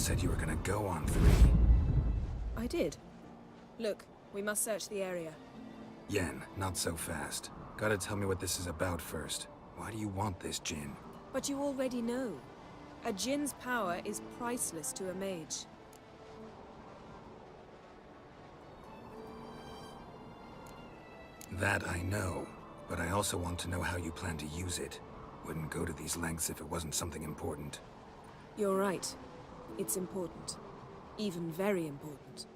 said you were gonna go on 3. I did. Look, we must search the area. Yen, not so fast. Gotta tell me what this is about first. Why do you want this djinn? But you already know. A djinn's power is priceless to a mage. That I know, but I also want to know how you plan to use it. Wouldn't go to these lengths if it wasn't something important. You're right. It's important. Even very important.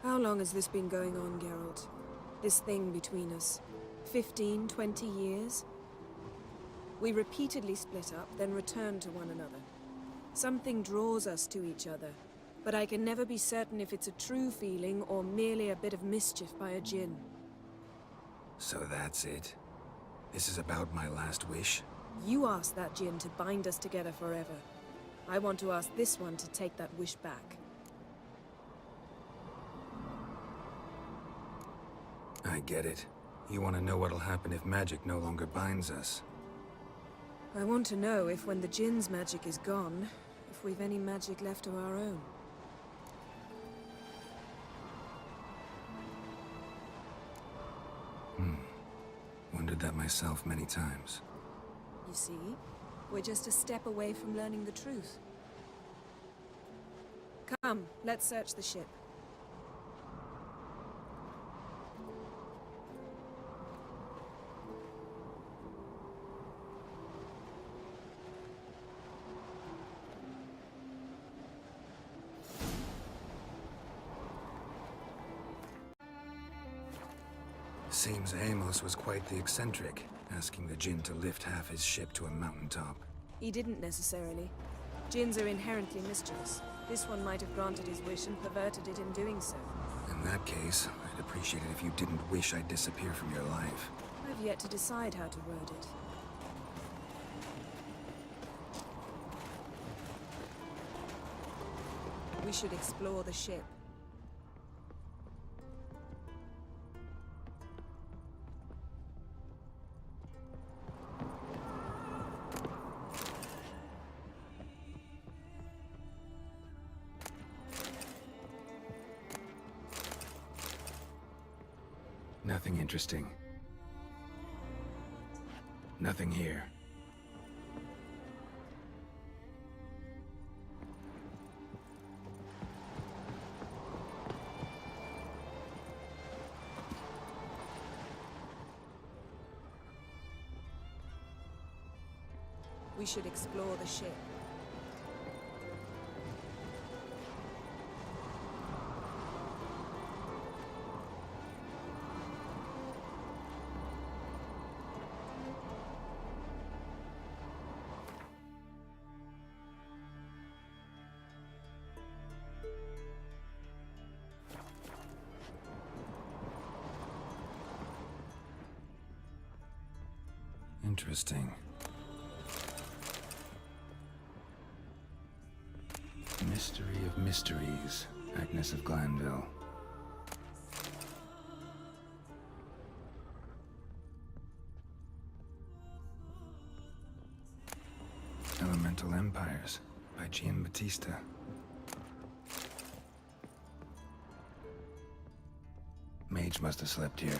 How long has this been going on, Geralt? This thing between us? 15, 20 years? We repeatedly split up, then returned to one another. Something draws us to each other, but I can never be certain if it's a true feeling or merely a bit of mischief by a djinn. So that's it? This is about my last wish? You asked that djinn to bind us together forever. I want to ask this one to take that wish back. I get it. You want to know what'll happen if magic no longer binds us. I want to know if when the djinn's magic is gone, if we've any magic left of our own. Wondered that myself many times. You see, we're just a step away from learning the truth. Come, let's search the ship. Seems Amos was quite the eccentric, asking the djinn to lift half his ship to a mountaintop. He didn't necessarily. Djinns are inherently mischievous. This one might have granted his wish and perverted it in doing so. In that case, I'd appreciate it if you didn't wish I'd disappear from your life. I've yet to decide how to word it. We should explore the ship. Nothing interesting. Nothing here. We should explore the ship. Interesting. Mystery of Mysteries, Agnes of Glanville. Elemental Empires, by Giambattista. Mage must have slept here.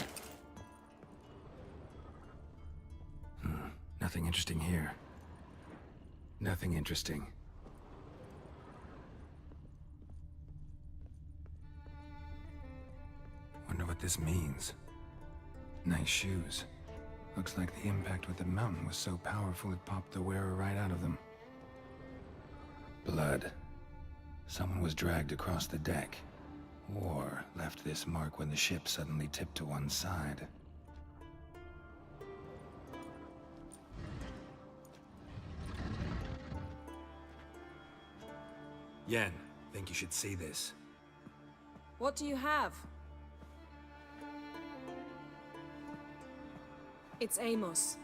Nothing interesting here. Nothing interesting. Wonder what this means. Nice shoes. Looks like the impact with the mountain was so powerful it popped the wearer right out of them. Blood. Someone was dragged across the deck. Or left this mark when the ship suddenly tipped to one side. Yen, think you should see this. What do you have? It's Amos.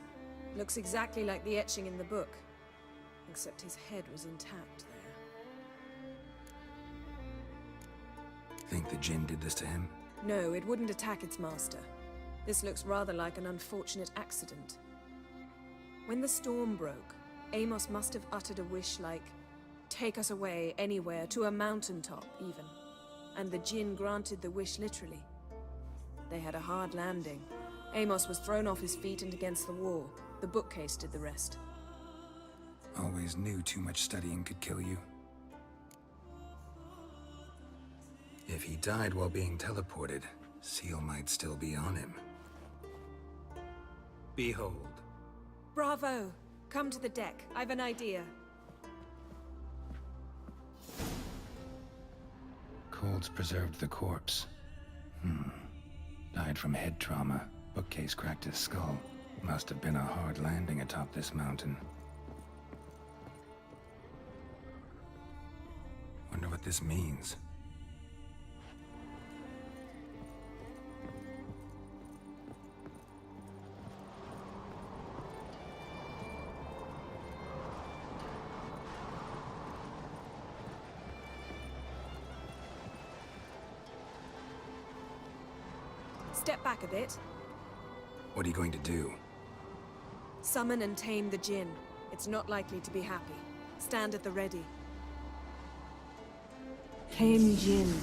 Looks exactly like the etching in the book. Except his head was intact there. Think the djinn did this to him? No, it wouldn't attack its master. This looks rather like an unfortunate accident. When the storm broke, Amos must have uttered a wish like, take us away, anywhere, to a mountaintop, even. And the Jinn granted the wish literally. They had a hard landing. Amos was thrown off his feet and against the wall. The bookcase did the rest. Always knew too much studying could kill you. If he died while being teleported, Seal might still be on him. Behold. Bravo! Come to the deck. I've an idea. Cold's preserved the corpse. Died from head trauma. Bookcase cracked his skull. Must have been a hard landing atop this mountain. Wonder what this means. Step back a bit. What are you going to do? Summon and tame the Jinn. It's not likely to be happy. Stand at the ready. Tame Jinn,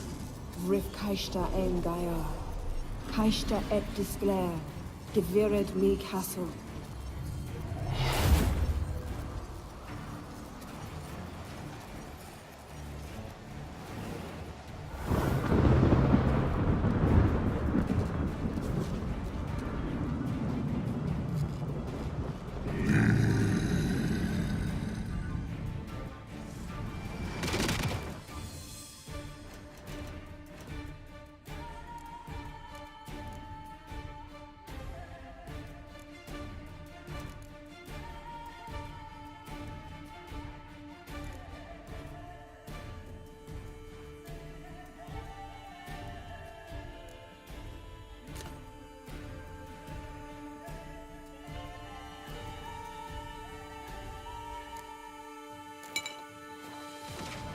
Rif Kaishta en Gaia, Kaishta et Disglair, Gevired mi Castle.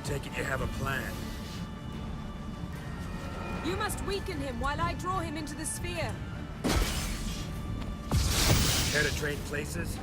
Take it you have a plan. You must weaken him while I draw him into the sphere. Care to trade places?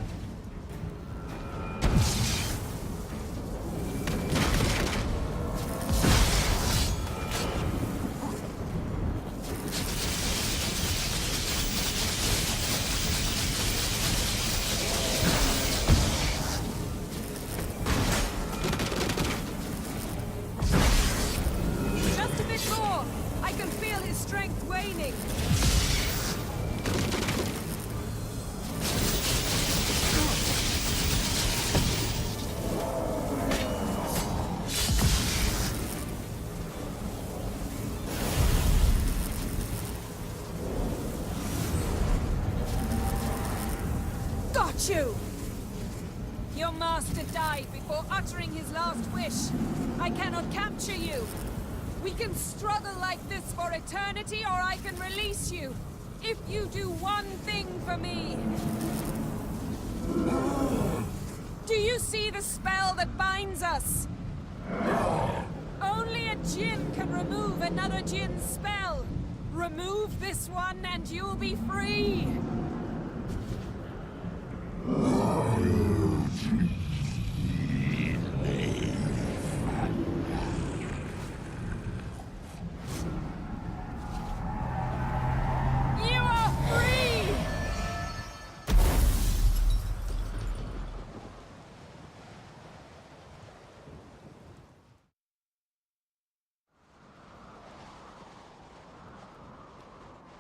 You! Your master died before uttering his last wish. I cannot capture you. We can struggle like this for eternity, or I can release you. If you do one thing for me. Do you see the spell that binds us? Only a Jinn can remove another Jinn's spell. Remove this one and you'll be free.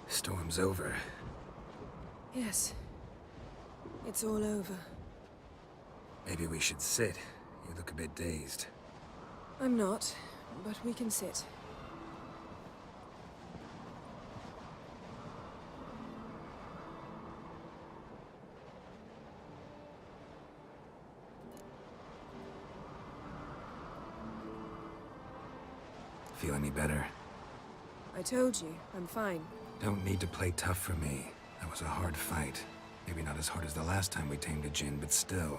Storm's over. Yes. It's all over. Maybe we should sit. You look a bit dazed. I'm not, but we can sit. Feel any better? I told you, I'm fine. Don't need to play tough for me. That was a hard fight. Maybe not as hard as the last time we tamed a Jinn, but still.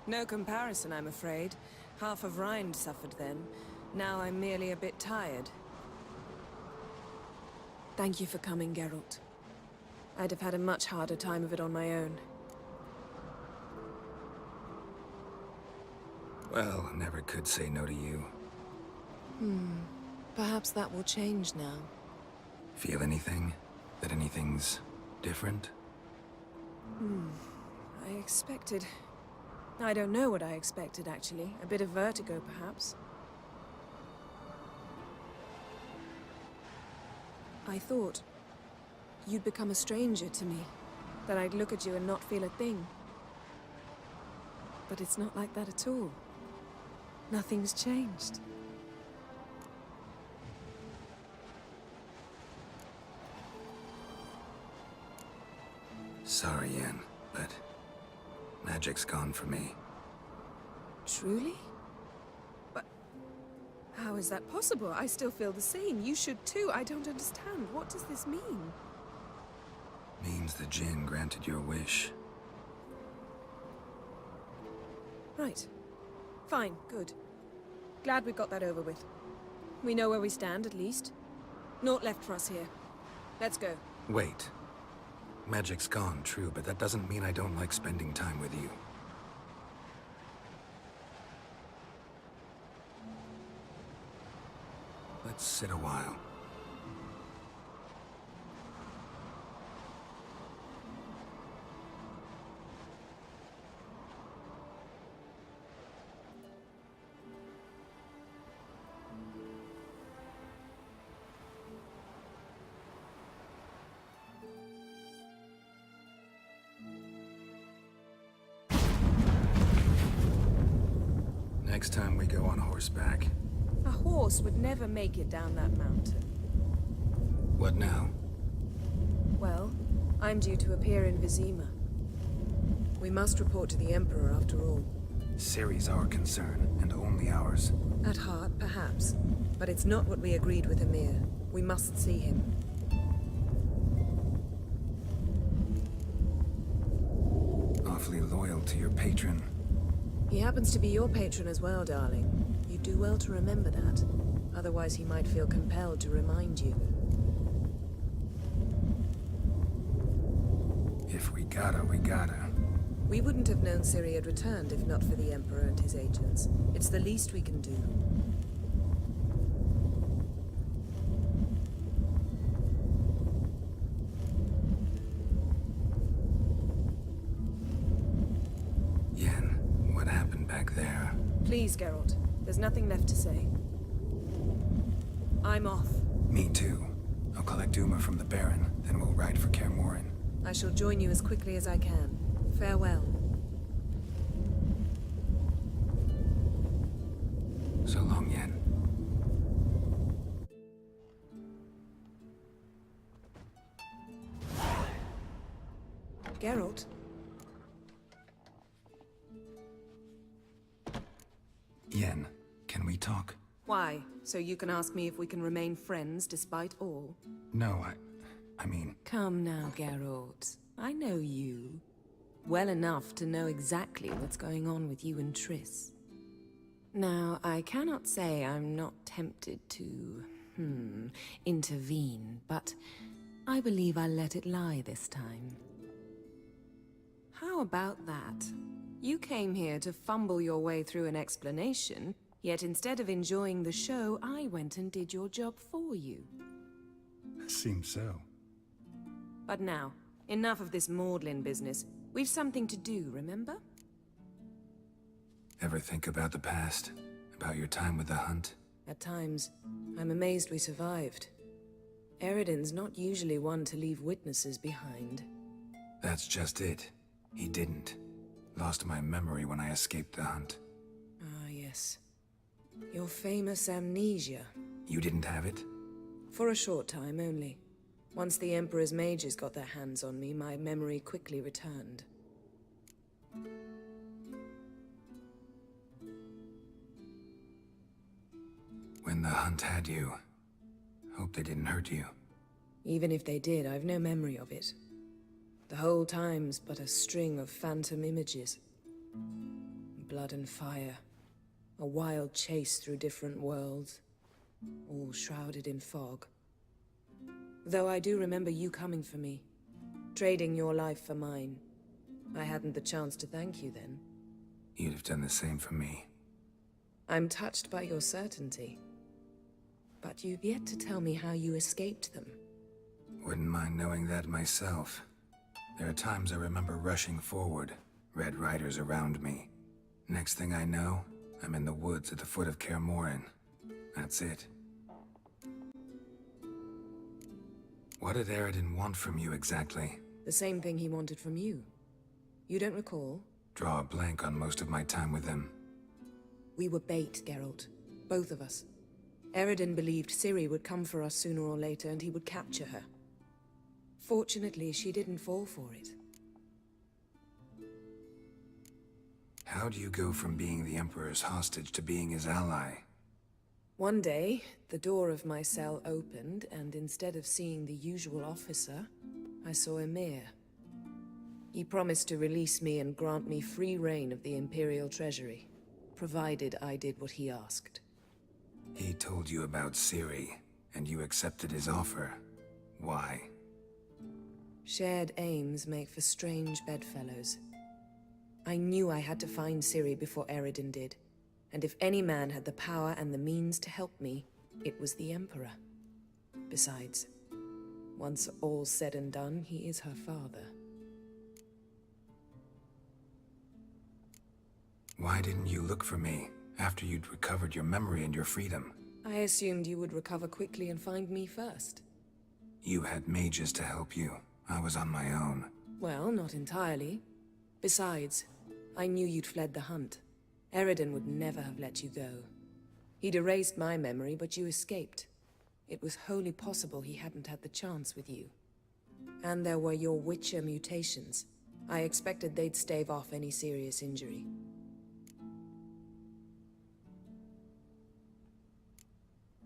No comparison, I'm afraid. Half of Rind suffered then. Now I'm merely a bit tired. Thank you for coming, Geralt. I'd have had a much harder time of it on my own. Well, never could say no to you. Perhaps that will change now. Feel anything? That anything's different? I expected... I don't know what I expected, actually. A bit of vertigo, perhaps. I thought you'd become a stranger to me. That I'd look at you and not feel a thing. But it's not like that at all. Nothing's changed. Sorry, Yen, but magic's gone for me. Truly? But how is that possible? I still feel the same. You should too. I don't understand. What does this mean? Means the Jinn granted your wish. Right. Fine, good. Glad we got that over with. We know where we stand, at least. Naught left for us here. Let's go. Wait. Magic's gone, true, but that doesn't mean I don't like spending time with you. Let's sit a while. Next time we go on horseback. A horse would never make it down that mountain. What now? Well, I'm due to appear in Vizima. We must report to the Emperor after all. Ciri's our concern, and only ours. At heart, perhaps. But it's not what we agreed with Emir. We must see him. Awfully loyal to your patron. He happens to be your patron as well, darling. You do well to remember that. Otherwise he might feel compelled to remind you. If we gotta, we gotta. We wouldn't have known Ciri had returned if not for the Emperor and his agents. It's the least we can do. Yen, what happened back there? Please, Geralt. There's nothing left to say. I'm off. Me too. I'll collect Uma from the Baron, then we'll ride for Kaer Trolde. I shall join you as quickly as I can. Farewell. So long, Yen. Geralt? Yen, can we talk? Why? So you can ask me if we can remain friends despite all? No, I mean... Come now, Geralt. I know you. Well enough to know exactly what's going on with you and Triss. Now, I cannot say I'm not tempted to... intervene, but I believe I'll let it lie this time. How about that? You came here to fumble your way through an explanation, yet instead of enjoying the show, I went and did your job for you. Seems so. But now, enough of this maudlin business. We've something to do, remember? Ever think about the past? About your time with the Hunt? At times, I'm amazed we survived. Eridan's not usually one to leave witnesses behind. That's just it. He didn't. Lost my memory when I escaped the Hunt. Ah, yes. Your famous amnesia. You didn't have it? For a short time only. Once the Emperor's mages got their hands on me, my memory quickly returned. When the Hunt had you, hope they didn't hurt you. Even if they did, I've no memory of it. The whole time's but a string of phantom images. Blood and fire. A wild chase through different worlds. All shrouded in fog. Though I do remember you coming for me. Trading your life for mine. I hadn't the chance to thank you then. You'd have done the same for me. I'm touched by your certainty. But you've yet to tell me how you escaped them. Wouldn't mind knowing that myself. There are times I remember rushing forward, red riders around me. Next thing I know, I'm in the woods at the foot of Kaer Trolde. That's it. What did Aradin want from you exactly? The same thing he wanted from you. You don't recall? Draw a blank on most of my time with him. We were bait, Geralt. Both of us. Aradin believed Ciri would come for us sooner or later and he would capture her. Fortunately, she didn't fall for it. How do you go from being the Emperor's hostage to being his ally? One day, the door of my cell opened, and instead of seeing the usual officer, I saw Emir. He promised to release me and grant me free reign of the Imperial Treasury, provided I did what he asked. He told you about Ciri, and you accepted his offer. Why? Shared aims make for strange bedfellows. I knew I had to find Ciri before Aradin did, and if any man had the power and the means to help me, it was the Emperor. Besides, once all's said and done, he is her father. Why didn't you look for me after you'd recovered your memory and your freedom? I assumed you would recover quickly and find me first. You had mages to help you. I was on my own. Well, not entirely. Besides, I knew you'd fled the hunt. Aradin would never have let you go. He'd erased my memory, but you escaped. It was wholly possible he hadn't had the chance with you. And there were your Wticher mutations. I expected they'd stave off any serious injury.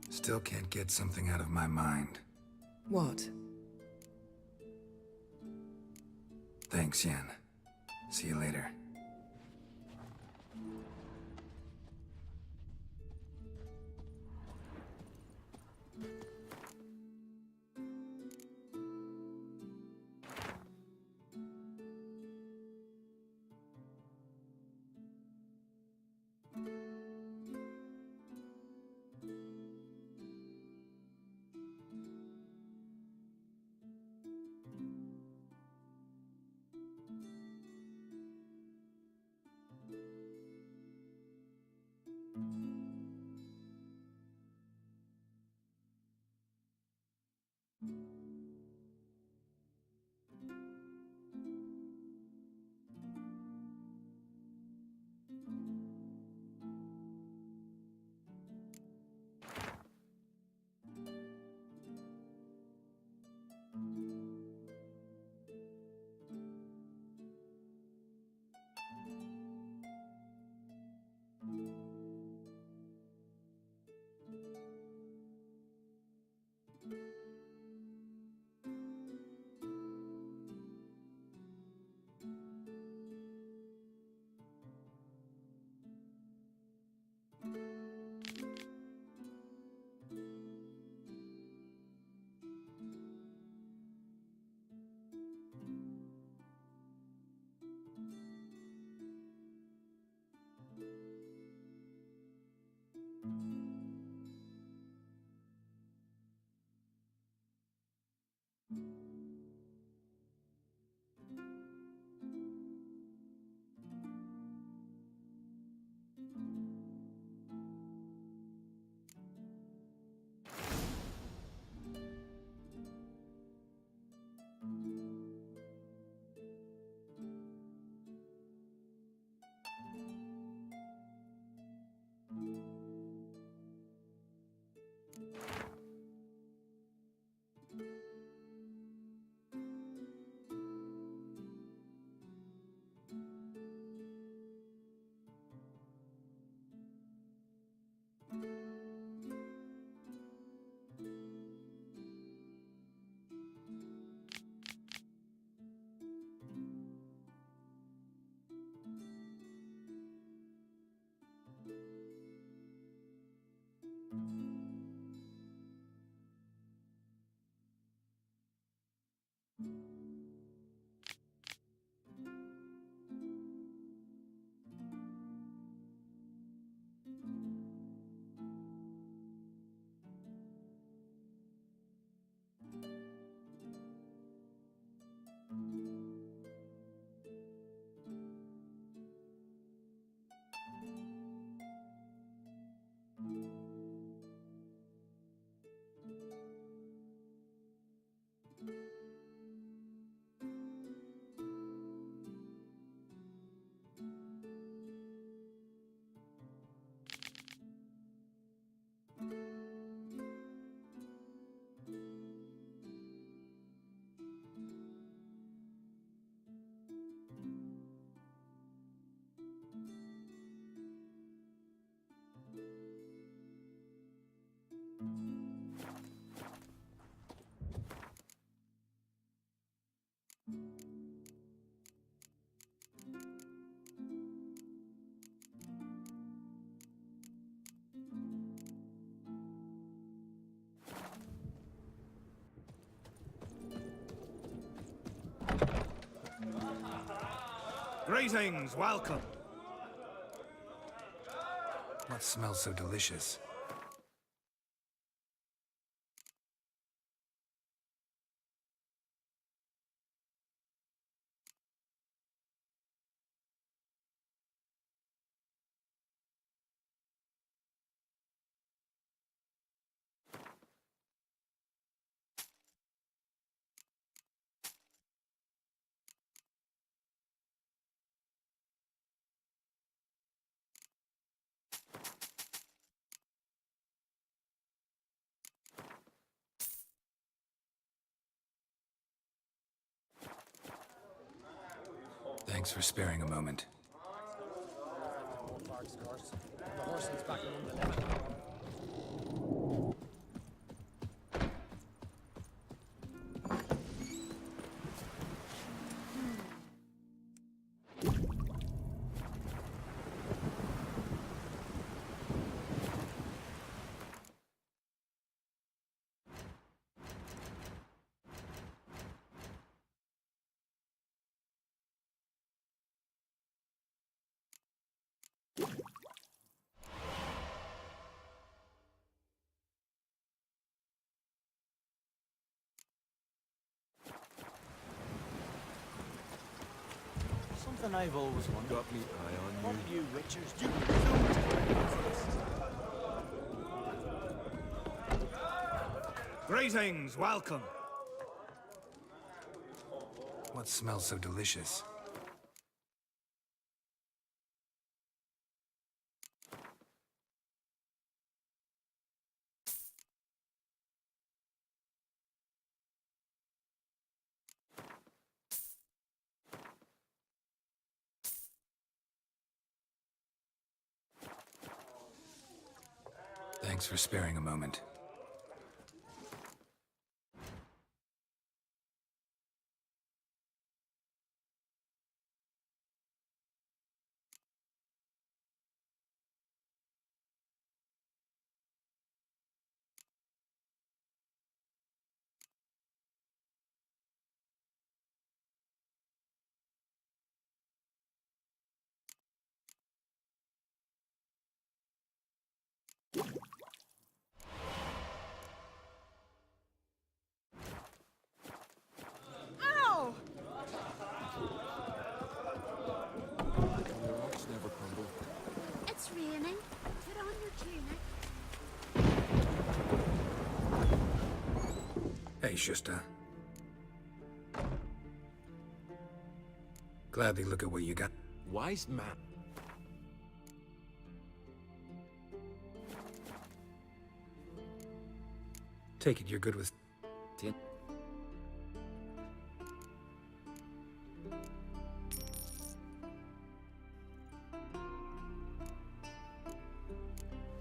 Still can't get something out of my mind. What? Thanks, Yen. See you later. Greetings, welcome. What smells so delicious? Thanks for sparing a moment. Something I've always wondered. Got me eye on you. What do you witchers do? Greetings, welcome. What smells so delicious? Thanks for sparing a moment. Ow! The rocks never crumble. It's raining. Put on your tunic. Hey, Shusta. Gladly look at what you got. Wise man. Take it you're good with... Tin.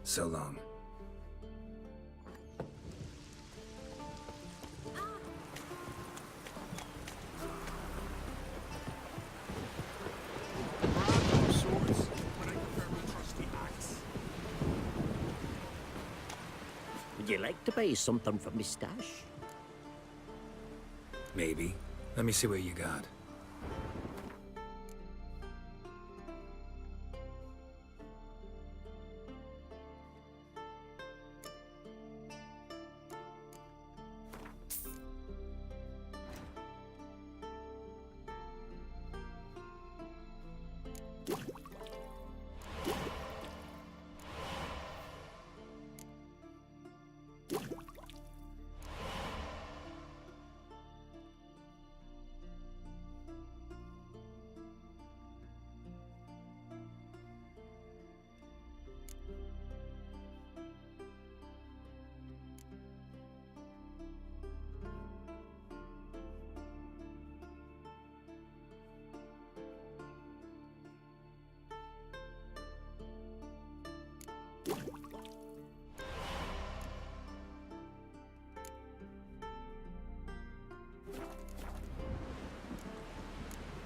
So long. Swords, but I prefer my trusty axe. Would you like to buy something from me stash? Maybe. Let me see what you got.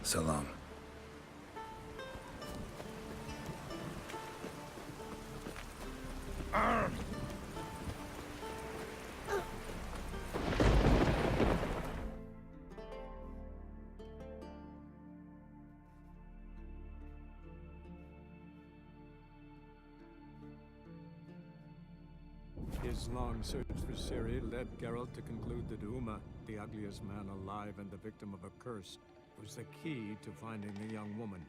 So long. His long search for Ciri led Geralt to conclude that Uma, the ugliest man alive and the victim of a curse, was the key to finding the young woman.